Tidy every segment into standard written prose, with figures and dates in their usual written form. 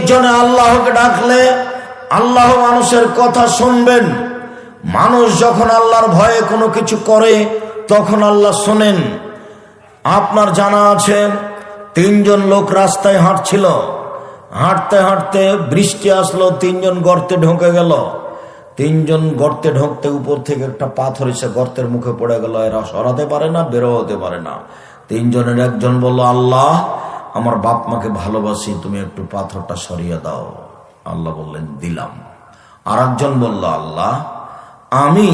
নির্জনে আল্লাহকে ডাকলে আল্লাহ মানুষের কথা শুনবেন। মানুষ যখন আল্লাহর ভয়ে কোনো কিছু করে তখন আল্লাহ শোনেন। আপনার জানা আছে, তিনজন লোক রাস্তায় হাঁটছিল, হাঁটতে হাঁটতে বৃষ্টি আসলো, তিনজন গর্তে ঢুকে গেল। তিনজন গর্তে ঢুকতে উপর থেকে একটা পাথর এসে গর্তের মুখে পড়ে গেল। এরা সরাতে পারে না, বেরো হতে পারে না। তিনজনের একজন বলল, আল্লাহ আমার বাপ মাকে ভালোবাসি, তুমি একটু পাথরটা সরিয়ে দাও। আল্লাহ বললেন, দিলাম। আর একজন বলল, আল্লাহ আমি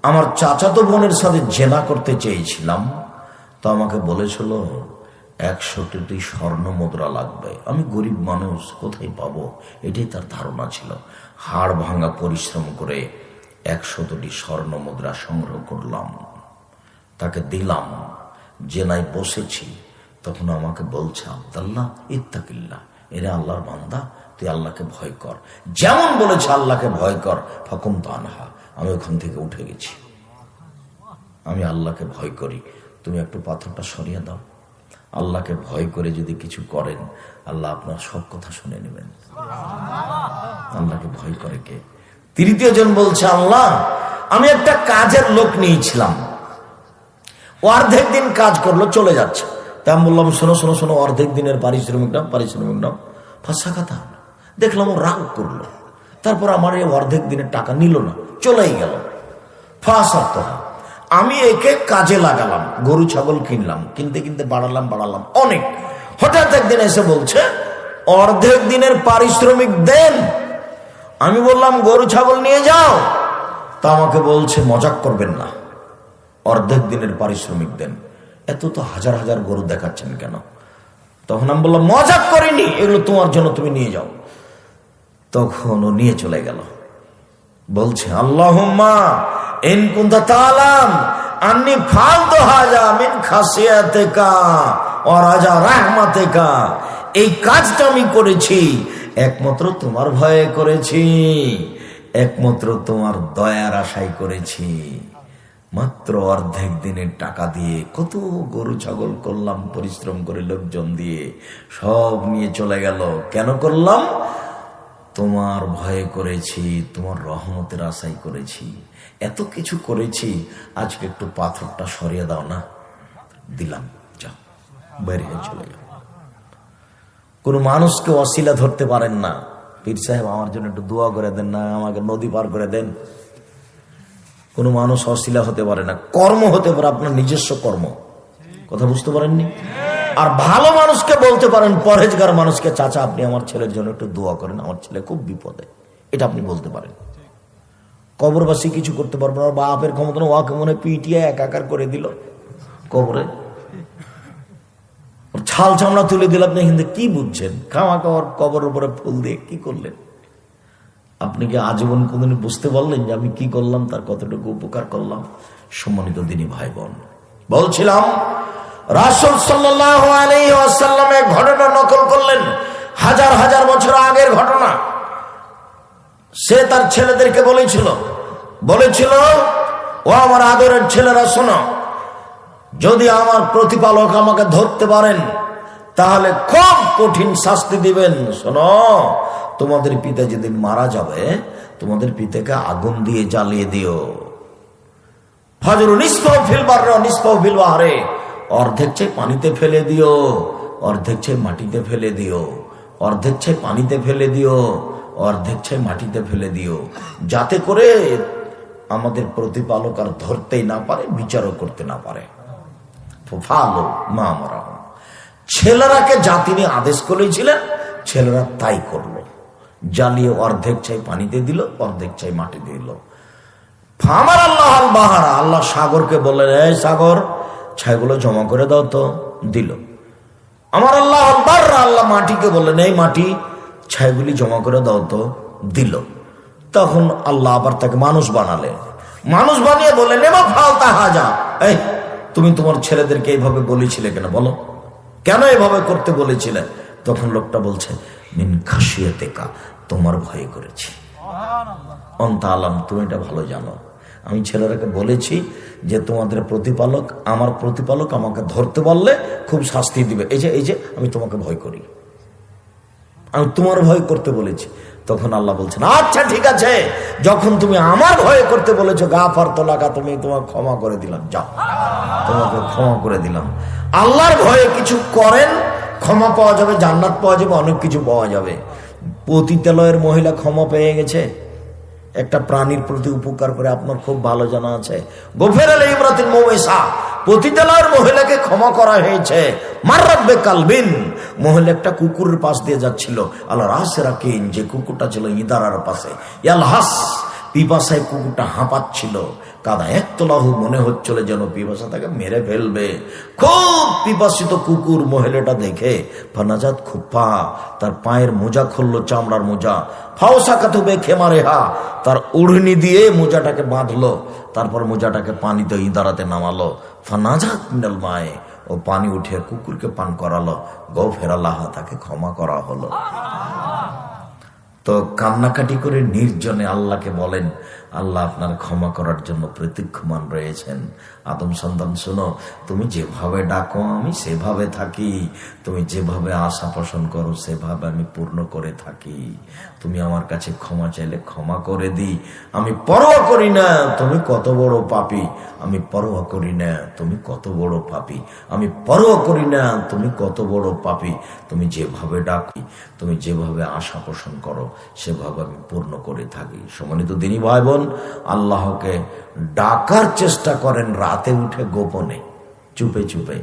আমার চাচাতো বোনের সাথে জেনা করতে চেয়েছিলাম, তো আমাকে বলেছিল 100টি স্বর্ণ মুদ্রা লাগবে। আমি গরিব মানুষ, কোথায় পাবো? এটাই তার ধারণা ছিল। হাড় ভাঙা পরিশ্রম করে 100টি স্বর্ণ মুদ্রা সংগ্রহ করলাম, তাকে দিলাম। জেনায় বসেছি, তখন আমাকে বলছে, আব্দুল্লাহ ইত্তাকিল্লাহ, এরা আল্লাহর বান্দা, তুই আল্লাহকে ভয় কর। যেমন বলেছে আল্লাহকে ভয় কর, ফাকুম তানহা, আমি ওখান থেকে উঠে গেছি। আমি আল্লাহকে ভয় করি, তুমি একটু পাথরটা সরিয়ে দাও। আল্লাহকে ভয় করে যদি কিছু করেন, আল্লাহ আপনার সব কথা শুনে নেবেন। আল্লাহকে ভয় করে কে? তৃতীয় জন বলছে, আল্লাহ আমি একটা কাজের লোক নিয়েছিলাম, ও অর্ধেক দিন কাজ করলো, চলে যাচ্ছে। তা আমি বললাম, শোনো শোনো শোনো, অর্ধেক দিনের পারিশ্রমিক নাও। ফাঁসা কথা। দেখলাম ও রাগ করলো, তারপর আমার এই অর্ধেক দিনের টাকা নিল না, চলেই গেল। ফাঁসা। আমি একে কাজে লাগালাম, গরু ছাগল কিনলাম, কিনতে কিনতে বাড়ালাম অনেক। হঠাৎ একদিন এসে বলছে, অর্ধেক দিনের পারিশ্রমিক দেন। আমি বললাম, গরু ছাগল নিয়ে যাও। তা আমাকে বলছে, মজাক করবেন না, অর্ধেক দিনের পারিশ্রমিক দেন। এত তো হাজার হাজার গরু দেখাচ্ছেন কেন? তখন আমি বললাম, মজাক করিনি, এগুলো তোমার জন্য, তুমি নিয়ে যাও। তখন ও নিয়ে চলে গেল। বলছে, আল্লাহুম্মা ইন কুনতা তাআলাম আন্নী ফালতু হাজা মিন খাসিয়াতিকা ওয়া রাজা রাহমাতিকা, এই কাজটা আমি করেছি একমাত্র তোমার ভয়ে করেছি, একমাত্র তোমার দয়ার আশায় করেছি। মাত্র অর্ধেক দিনের টাকা দিয়ে কত গরু ছাগল করলাম, পরিশ্রম করে লোকজন দিয়ে, সব নিয়ে চলে গেল। কেন করলাম? তোমার ভয়ে করেছি, তোমার রহমতের আশাই করেছি, এত কিছু করেছি, আজকে একটু পাথরটা সরিয়ে দাও না। দিলাম, যাও, বের হয়ে চলে যাও। কোন মানুষকে অশিলা ধরতে পারেন না। পীর সাহেব আমার জন্য একটু দোয়া করে দেন না, আমাকে নদী পার করে দেন। কোন মানুষ অশিলা হতে পারে না। কর্ম হতে পারে আপনার নিজস্ব কর্ম, কথা বুঝতে পারেননি? আর ভালো মানুষকে বলতে পারেন, পরহেজগার মানুষকে, চাচা আপনি আমার ছেলের জন্য একটু দোয়া করেন, আমার ছেলে খুব বিপদে, এটা আপনি বলতে পারেন। কবরবাসী কিছু করতে পারবে না, বাপের ক্ষমতা না, ওয়াকে মনে পিটিয়ে একাকার করে দিল কবরে, ওর ছাল চামড়া তুলে দিল। আপনি কিন্তু কি বুঝছেন? খাওয়া খাওয়ার কবর উপরে ফুল দিয়ে কি করলেন? আপনি কি আজীবন কোনদিন বুঝতে পারলেন যে আমি কি করলাম, তার কতটুকু উপকার করলাম? সম্মানিত দিনী ভাই বোন, বলছিলাম রাসূল সাল্লাল্লাহু আলাইহি ওয়াসাল্লামের ঘটনা নকল করলেন, হাজার হাজার বছর আগের ঘটনা। সে তার ছেলেদেরকে বলেছিল, ও আমার আদরের ছেলেরা শোনো, যদি আমার প্রতিপালক আমাকে ধরতে পারেন তাহলে খুব কঠিন শাস্তি দিবেন। শোনো, তোমাদের পিতা যেদিন মারা যাবে, তোমাদের পিতাকে আগুন দিয়ে জ্বালিয়ে দিও। ফাজরু নিসফাহু ফিল বাররি নিসফাহু ফিল বাহরি, অর্ধেক চাই পানিতে ফেলে দিও, অর্ধেক চাই মাটিতে ফেলে দিও, অর্ধেক চাই পানিতে ফেলে দিও, অর্ধেক চাই মাটিতে ফেলে দিও, যাতে করে আমাদের প্রতিপালক আর ধরতেই না পারে, বিচারও করতে না পারে। ফালো মা মারা, ছেলেরাকে যা তিনি আদেশ করেছিলেন ছেলেরা তাই করলো, জ্বালিয়ে অর্ধেক চাই পানিতে দিল, অর্ধেক চাই মাটিতে দিল। ফামার আল্লাহ আল বাহারা, আল্লাহ সাগরকে বললেন, এই সাগর ছাইগুলো জমা করে দাও তো, দিল। আমার আল্লাহ আল বাররা, আল্লাহ মাটিকে বললেন, এই মাটি ছাইগুলি জমা করে দাও তো, দিল। তখন আল্লাহ আবার তাকে মানুষ বানালেন, মানুষ বানিয়ে বললেন, এবার ফালতা হাজা, এই তুমি তোমার ছেলেদেরকে এইভাবে বলেছিলে কেন, বলো কেন এভাবে করতে বলেছিলে? তখন লোকটা বলছে, মিন খাশিয়াতিকা, তোমার ভয়ে করেছি। অন্তা আলাম, তুমি এটা ভালো জানো, আমি ছেলেরাকে বলেছি যে তোমাদের প্রতিপালক, আমার প্রতিপালক আমাকে ধরতে পারলে খুব শাস্তি দিবে, এই যে আমি তোমাকে ভয় করি। আমি তোমার ভয় করতে বলেছি। তখন আল্লাহ বলছেন, আচ্ছা ঠিক আছে, যখন তুমি আমার ভয় করতে বলেছো, গাফার তোলাকা, তুমি তোমাকে ক্ষমা করে দিলাম, যাও, তোমাকে ক্ষমা করে দিলাম। আল্লাহর ভয়ে কিছু করেন, ক্ষমা পাওয়া যাবে, জান্নাত পাওয়া যাবে, অনেক কিছু পাওয়া যাবে। পতিতালয়ের মহিলা ক্ষমা পেয়ে গেছে, একটা প্রাণীর প্রতি উপকার করে, আপনার খুব ভালো জানা আছে। গোফের আল ইমরাতিল মুমিসা, পতিতালয়ের মহিলাকে ক্ষমা করা হয়েছে। মাররাবে কালবিন, মহিলা একটা কুকুরের পাশ দিয়ে যাচ্ছিল, আল্লাহ রাসে রাখেন, যে কুকুরটা ছিল ইদারার পাশে, ইয়ালহাস, পিপাসায় কুকুরটা হাঁপাচ্ছিল, কাদা একতলাহু, মনে হচ্ছিল যেন পিপাসা তাকে মেরে ফেলবে। খুব পিপাসিত কুকুর মহিলাটা দেখে ফানাজাত খুপ্পা, তার পায়ের মোজা খুললো, চামড়ার মোজা, ফাওসা কাতুবে খেমারেহা, তার উড়নি দিয়ে মোজাটাকে বাঁধলো, তারপর মোজাটাকে পানিতে ইদারাতে নামালো, ফানাজাত মিনাল মায়ে, ও পানি উঠে কুকুরকে পান করালো, গফিরাল্লাহ, তাকে ক্ষমা করা হলো। তো কান্নাকাটি করে নির্জনে আল্লাহকে বলেন, আল্লাহ আপনার ক্ষমা করার জন্য প্রতীক্ষমান রয়েছেন। আদম সন্তান শোনো, তুমি যেভাবে ডাকো আমি সেভাবে থাকি, তুমি যেভাবে আশা পোষণ করো সেভাবে আমি পূর্ণ করে থাকি। তুমি আমার কাছে ক্ষমা চাইলে ক্ষমা করে দিই। আমি পরোয়া করি না তুমি কত বড় পাপী, আমি পরোয়া করি না তুমি কত বড় পাপী, আমি পরোয়া করি না তুমি কত বড় পাপী। তুমি যেভাবে ডাকি, তুমি যেভাবে আশা পোষণ করো সেভাবে আমি পূর্ণ করে থাকি। সম্মানিত দিনী ভাই বোন, আল্লাহকে ডাকার চেষ্টা করেন রাতে উঠে গোপনে, চুপে চুপে।